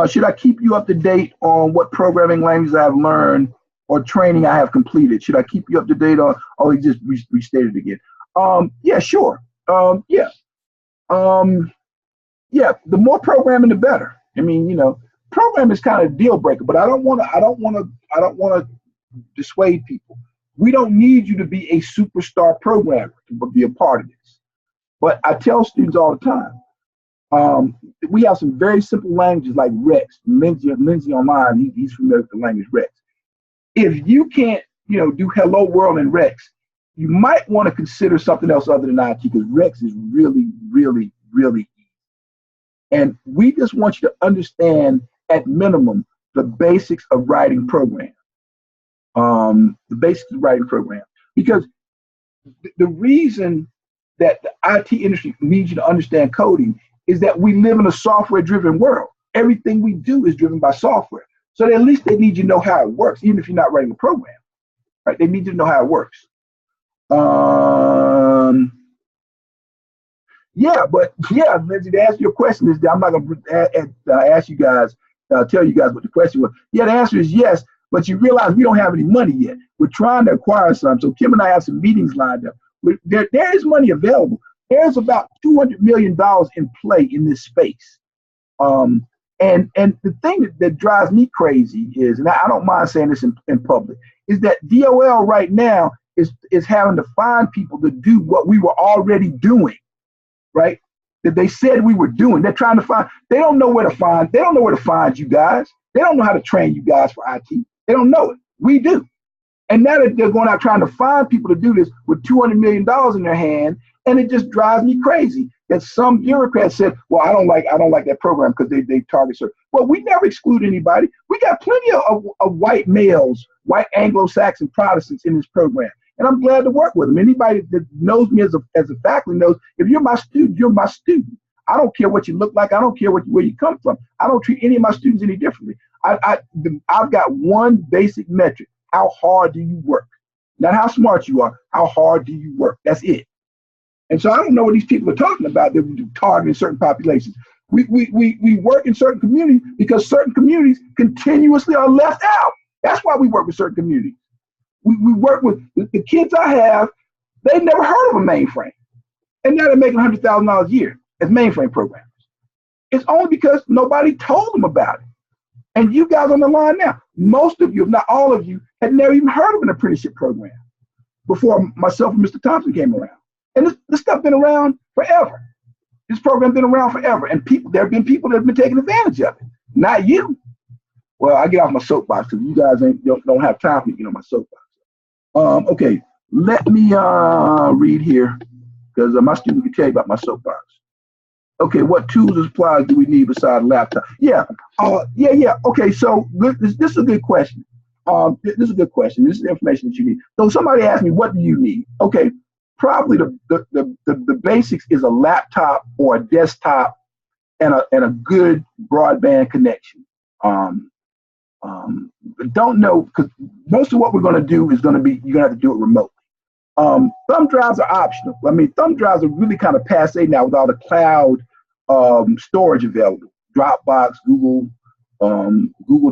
should I keep you up to date on what programming languages I've learned or training I have completed? Should I keep you up to date on? Oh, he just restated it again. Yeah, sure. Yeah, the more programming, the better. I mean, program is kind of a deal breaker, but I don't want to dissuade people. We don't need you to be a superstar programmer to be a part of this. But I tell students all the time, we have some very simple languages like Rex. Lindsay online, he's familiar with the language Rex. If you can't, do hello world in Rex, you might want to consider something else other than IT, because Rex is really, really, really easy. And we just want you to understand, at minimum, the basics of writing programs. The basics of writing programs. Because the reason that the IT industry needs you to understand coding is that we live in a software-driven world. Everything we do is driven by software. So at least they need you to know how it works, even if you're not writing a program. Right? They need you to know how it works. Lindsay, to answer your question is that I'm not going to ask you guys, tell you guys what the question was. Yeah, the answer is yes, but you realize we don't have any money yet. We're trying to acquire some. So Kim and I have some meetings lined up. There is money available. There's about $200 million in play in this space. And the thing that drives me crazy is, and I don't mind saying this in public, is that DOL right now is having to find people to do what we were already doing, right? That they said we were doing. They're trying to find, they don't know where to find you guys. They don't know how to train you guys for IT. They don't know it. We do. And now that they're going out trying to find people to do this with $200 million in their hand, and it just drives me crazy that some bureaucrat said, well, I don't like that program because they target certain. Well, we never exclude anybody. We got plenty of white males, white Anglo-Saxon Protestants in this program. And I'm glad to work with them. Anybody that knows me as a faculty knows, if you're my student, you're my student. I don't care what you look like. I don't care where you come from. I don't treat any of my students any differently. I've got one basic metric. How hard do you work? Not how smart you are. How hard do you work? That's it. And so I don't know what these people are talking about. They're targeting certain populations. We work in certain communities because certain communities continuously are left out. That's why we work with certain communities. We work with the kids I have. They've never heard of a mainframe, and now they're making $100,000 a year as mainframe programmers. It's only because nobody told them about it. And you guys on the line now, most of you, if not all of you, had never even heard of an apprenticeship program before myself and Mr. Thompson came around. And this stuff been around forever. This program been around forever. And there have been people that have been taking advantage of it. Not you. Well, I get off my soapbox because you guys don't have time for me to get on my soapbox. Okay, let me read here because my student can tell you about my soapbox. Okay, what tools and supplies do we need besides laptop? Yeah. Okay, so this is a good question. This is a good question. This is the information that you need. So somebody asked me, what do you need? Okay, probably the basics is a laptop or a desktop and a good broadband connection. Don't know, because most of what we're going to do is going to be, you're going to have to do it remotely. Thumb drives are optional. I mean, thumb drives are really kind of passe now with all the cloud storage available. Dropbox, Google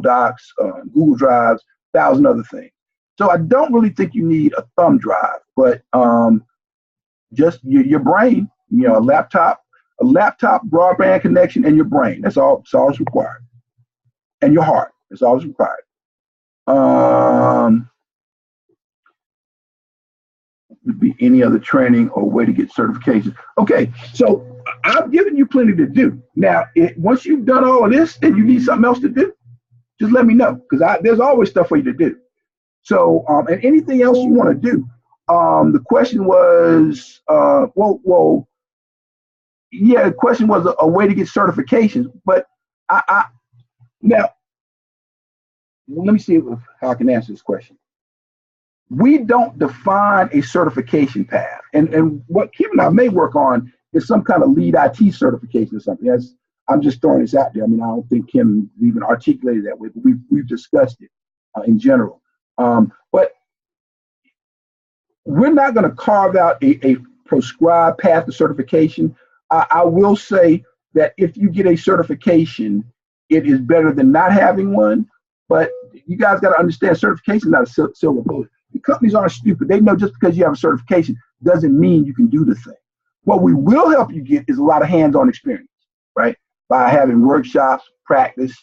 Docs, Google Drives, 1,000 other things. So I don't really think you need a thumb drive, but just your brain, a laptop, broadband connection, and your brain. That's all it's required. And your heart. That's all it's required. Would be any other training or way to get certifications. Okay, so I've given you plenty to do. Now, once you've done all of this and you need something else to do, just let me know, because there's always stuff for you to do. So, and anything else you want to do. The question was, the question was a way to get certifications. But now, let me see how I can answer this question. We don't define a certification path. And what Kim and I may work on is some kind of lead IT certification or something. I'm just throwing this out there. I mean, I don't think Kim even articulated that way, but we've discussed it in general. But we're not going to carve out a prescribed path to certification. I will say that if you get a certification, it is better than not having one. But you guys got to understand, certification is not a silver bullet. The companies aren't stupid. They know just because you have a certification doesn't mean you can do the thing. What we will help you get is a lot of hands-on experience, right? by having workshops, practice.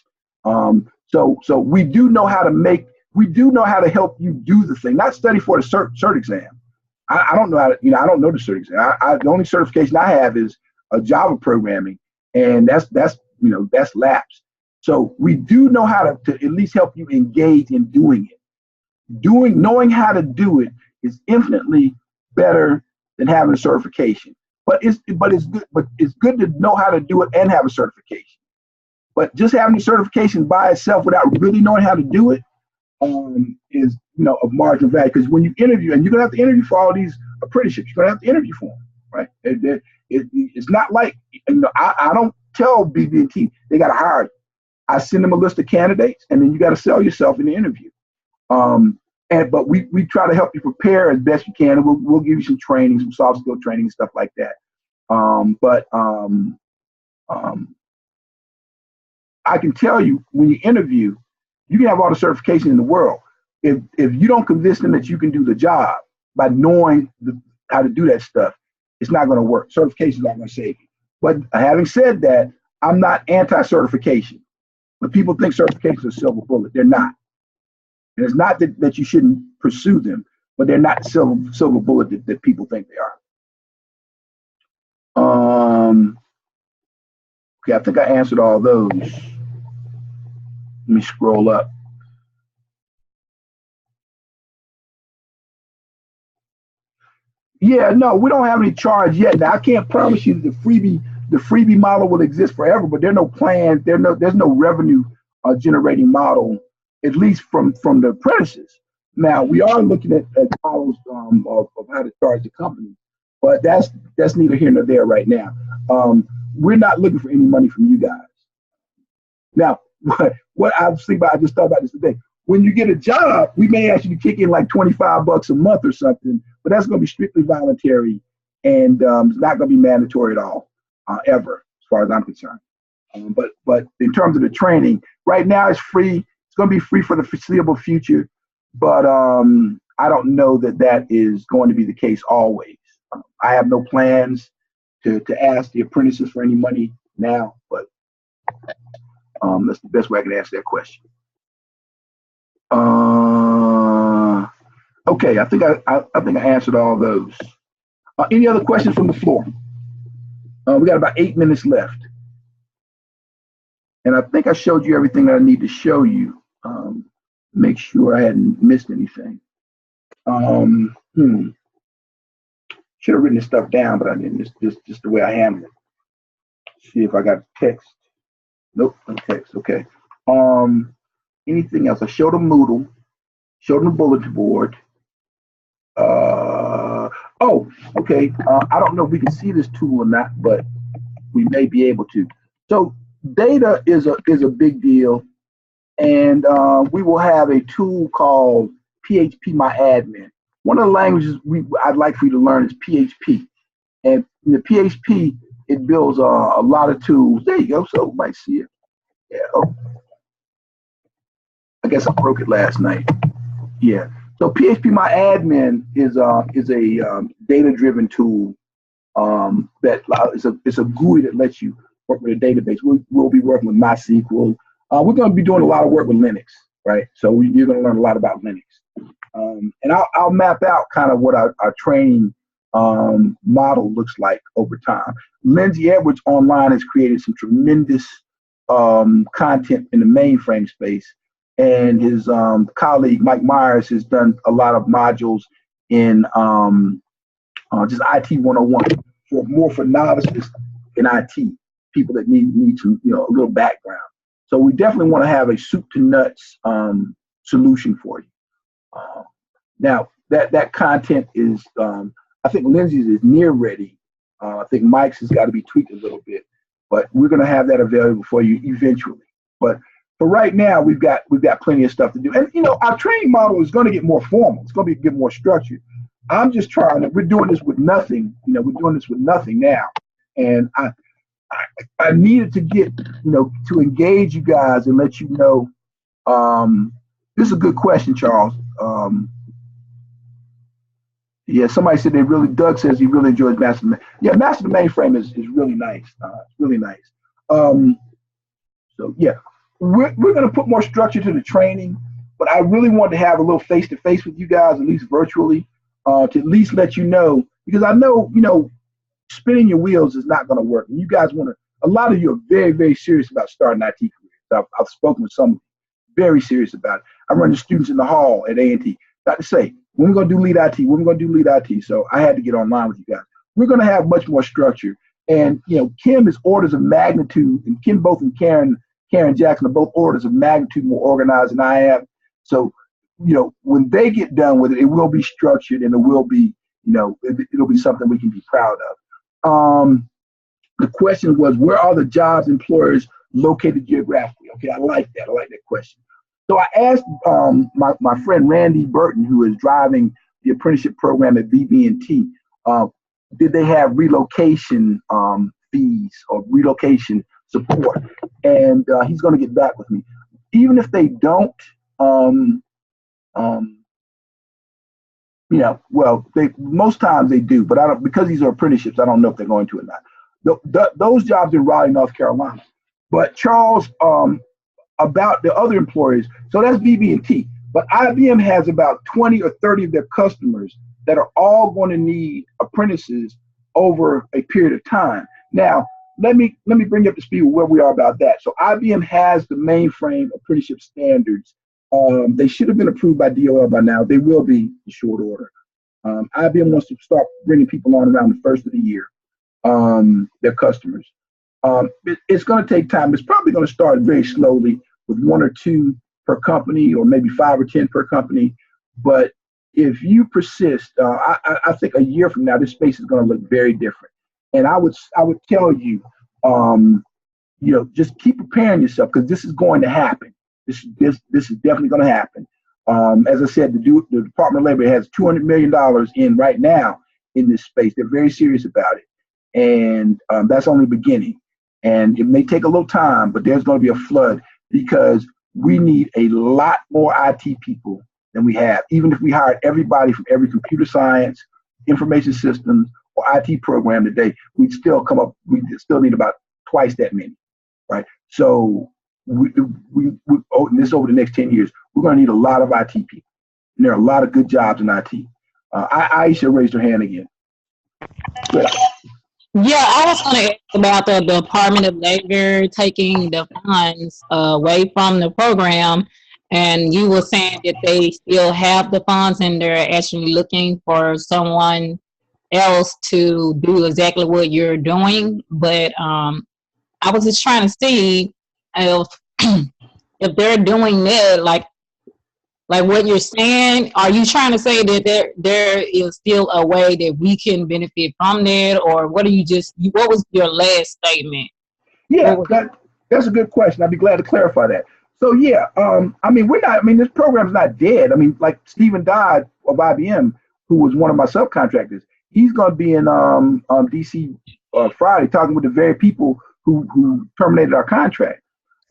So we do know how to help you do the thing, not study for the cert exam. I don't know how to, I don't know the cert exam. The only certification I have is a Java programming, and that's lapsed. So we do know how to at least help you engage in doing it. Knowing how to do it is infinitely better than having a certification. But it's good to know how to do it and have a certification. But just having a certification by itself without really knowing how to do it is of marginal value. Because when you interview, and you're gonna have to interview for all these apprenticeships, you're gonna have to interview for them, right? It's not like I don't tell BB&T they gotta hire you. I send them a list of candidates, and then you got to sell yourself in the interview. But we try to help you prepare as best you can, and we'll give you some training, some soft skill training, stuff like that. I can tell you, when you interview, you can have all the certification in the world. If you don't convince them that you can do the job by knowing how to do that stuff, it's not going to work. Certification is not going to save you. But having said that, I'm not anti-certification. But people think certifications are silver bullet. They're not. And it's not that you shouldn't pursue them, but they're not silver bullet that people think they are. Okay, I think I answered all those. Let me scroll up. Yeah, no, we don't have any charge yet. Now, I can't promise you that the freebie model will exist forever, but there's no plan. There's no revenue generating model, at least from the apprentices. Now, we are looking at models of how to charge the company, but that's neither here nor there right now. We're not looking for any money from you guys. Now, what I just thought about this today. When you get a job, we may ask you to kick in like $25 a month or something, but that's going to be strictly voluntary, and it's not going to be mandatory at all, ever, as far as I'm concerned. But in terms of the training, right now it's free. It's going to be free for the foreseeable future, but I don't know that is going to be the case always. I have no plans to ask the apprentices for any money now, but that's the best way I can answer that question. Okay, I think I answered all those. Any other questions from the floor? We got about 8 minutes left. And I think I showed you everything that I need to show you. Make sure I hadn't missed anything. Should have written this stuff down, but I didn't. It's just the way I handle it. See if I got text. Nope, no text. Okay. Anything else? I showed them Moodle, showed them the bulletin board. Oh, okay. I don't know if we can see this tool or not, but we may be able to. So data is a big deal, and we will have a tool called PHP-MyAdmin. One of the languages I'd like for you to learn is PHP, and in the PHP it builds a lot of tools. There you go. So you might see it. Yeah. Oh. I guess I broke it last night. Yeah. So PHP-MyAdmin is a data-driven tool it's a GUI that lets you work with a database. We'll be working with MySQL. We're going to be doing a lot of work with Linux, right? So you're going to learn a lot about Linux. And I'll map out kind of what our training model looks like over time. Lindsay Edwards Online has created some tremendous content in the mainframe space. And his colleague, Mike Myers, has done a lot of modules in just IT 101, more for novices in IT, people that need some, a little background. So we definitely want to have a soup to nuts solution for you. Now, that content is, I think Lindsay's is near ready. I think Mike's has got to be tweaked a little bit, but we're going to have that available for you eventually. But for right now, we've got plenty of stuff to do. And, our training model is going to get more formal. It's going to get more structured. I'm just we're doing this with nothing. We're doing this with nothing now. And I needed to get, to engage you guys and let you know. This is a good question, Charles. Yeah, somebody said Doug says he really enjoys Master the Mainframe. Yeah, Master the Mainframe is really nice. It's really nice. So yeah, we're going to put more structure to the training, but I really want to have a little face-to-face with you guys, at least virtually, to at least let you know, because I know, spinning your wheels is not going to work. And you guys want to, a lot of you are very, very serious about starting IT careers. I've spoken with some very serious about it. I run the students in the hall at A&T. Got to say, when we're going to do lead IT, when we're going to do lead IT. So I had to get online with you guys. We're going to have much more structure. And, Kim is orders of magnitude, and Kim both and Karen Jackson are both orders of magnitude more organized than I am. So, when they get done with it, it will be structured, and it will be, it'll be something we can be proud of. The question was, where are the jobs employers located geographically? Okay, I like that. I like that question. So I asked my friend Randy Burton, who is driving the apprenticeship program at BB&T, did they have relocation fees or relocation support? And he's going to get back with me. Even if they don't, most times they do, but I don't, because these are apprenticeships, I don't know if they're going to or not. Those jobs in Raleigh, North Carolina. But Charles, about the other employers, so that's BB&T. But IBM has about 20 or 30 of their customers that are all going to need apprentices over a period of time. Now, let me bring you up to speed with where we are about that. So IBM has the mainframe apprenticeship standards. They should have been approved by DOL by now. They will be in short order. IBM wants to start bringing people on around the first of the year, their customers. It's going to take time. It's probably going to start very slowly with 1 or 2 per company, or maybe 5 or 10 per company. But if you persist, I think a year from now, this space is going to look very different. And I would tell you, just keep preparing yourself, because this is going to happen. This is definitely going to happen. As I said, the Department of Labor has $200 million in right now in this space. They're very serious about it. And that's only the beginning. And it may take a little time, but there's going to be a flood, because we need a lot more IT people than we have. Even if we hired everybody from every computer science, information systems, or IT program today, we'd still need about twice that many, right? So this over the next 10 years, we're going to need a lot of IT people. And there are a lot of good jobs in IT. Aisha raised her hand again. Good. Yeah, I was going to ask about the Department of Labor taking the funds away from the program, and you were saying that they still have the funds and they're actually looking for someone else to do exactly what you're doing. But I was just trying to see if they're doing that, like what you're saying. Are you trying to say that there is still a way that we can benefit from that, or what was your last statement? Yeah, that's a good question. I'd be glad to clarify that. So yeah, this program's not dead. Like Stephen Dodd of IBM, who was one of my subcontractors, he's going to be in DC Friday talking with the very people who terminated our contract.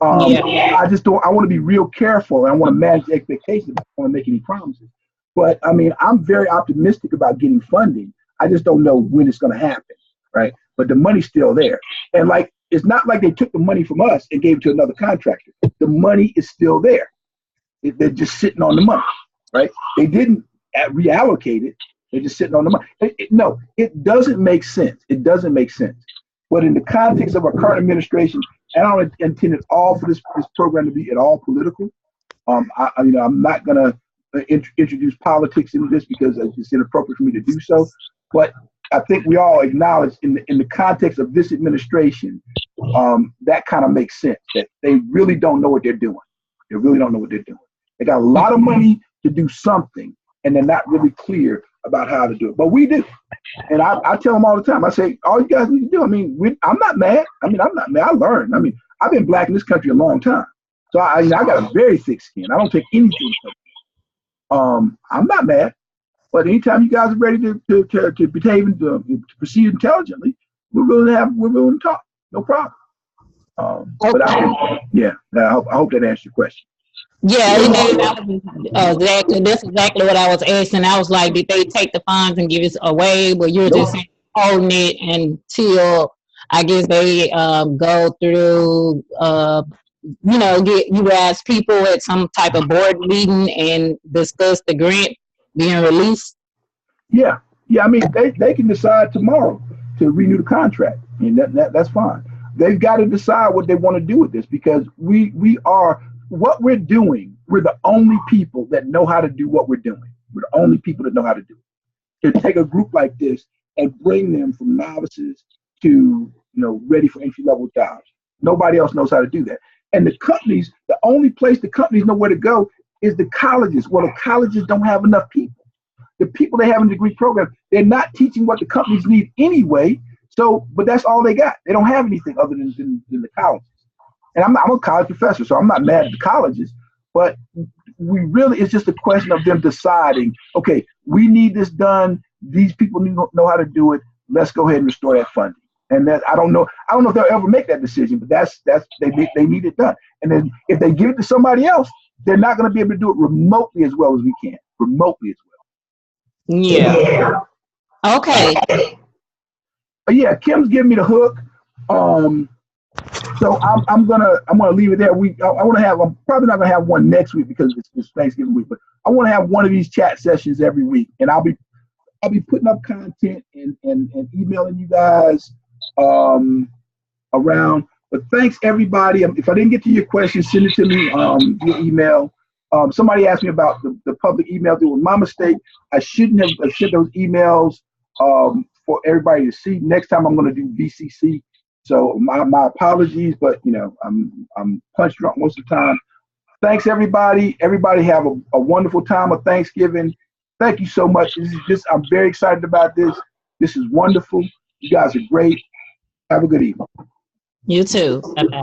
I want to be real careful. I want to manage the expectations. I don't want to make any promises. But I'm very optimistic about getting funding. I just don't know when it's going to happen, right? But the money's still there. And it's not like they took the money from us and gave it to another contractor. The money is still there. They're just sitting on the money, right? They didn't reallocate it. They're just sitting on the money. No, it doesn't make sense. It doesn't make sense. But in the context of our current administration, and I don't intend at all for this program to be at all political. I'm not going to introduce politics into this because it's inappropriate for me to do so. But I think we all acknowledge in the context of this administration, that kind of makes sense, that they really don't know what they're doing. They really don't know what they're doing. They got a lot of money to do something, and they're not really clear about how to do it. But we do. And I tell them all the time, I say, all you guys need to do, I'm not mad. I'm not mad. I learned. I've been black in this country a long time. So I got a very thick skin. I don't take anything. I'm not mad. But anytime you guys are ready to behave and to proceed intelligently, we're willing to talk. No problem. But I hope that answers your question. Yeah, exactly. That's exactly what I was asking. I was like, did they take the funds and give it away? But you're just saying holding it until I guess they go through, you ask people at some type of board meeting and discuss the grant being released. Yeah. I mean, they can decide tomorrow to renew the contract, and that's fine. They've got to decide what they want to do with this, because we are what we're doing. We're the only people that know how to do what we're doing. We're the only people that know how to do it. To take a group like this and bring them from novices to ready for entry level jobs. Nobody else knows how to do that. And the companies, the only place the companies know where to go is the colleges. Well, the colleges don't have enough people. The people they have in the degree program, they're not teaching what the companies need anyway. So, but that's all they got. They don't have anything other than the colleges. And I'm a college professor, so I'm not mad at the colleges, but it's just a question of them deciding, okay, we need this done. These people know how to do it. Let's go ahead and restore that funding. And that I don't know if they'll ever make that decision, but they need it done. And then if they give it to somebody else, they're not going to be able to do it remotely as well as we can. Remotely as well. Yeah. Okay. But yeah, Kim's giving me the hook. So I'm gonna leave it there. I'm probably not gonna have one next week because it's Thanksgiving week, but I want to have one of these chat sessions every week, and I'll be putting up content and emailing you guys around. But thanks everybody. If I didn't get to your question, send it to me via email. Somebody asked me about the public email. It was my mistake. I shouldn't have sent those emails for everybody to see. Next time I'm going to do VCC. So my apologies, but I'm punch drunk most of the time. Thanks everybody. Everybody have a wonderful time of Thanksgiving. Thank you so much. I'm very excited about this. This is wonderful. You guys are great. Have a good evening. You too. Bye-bye.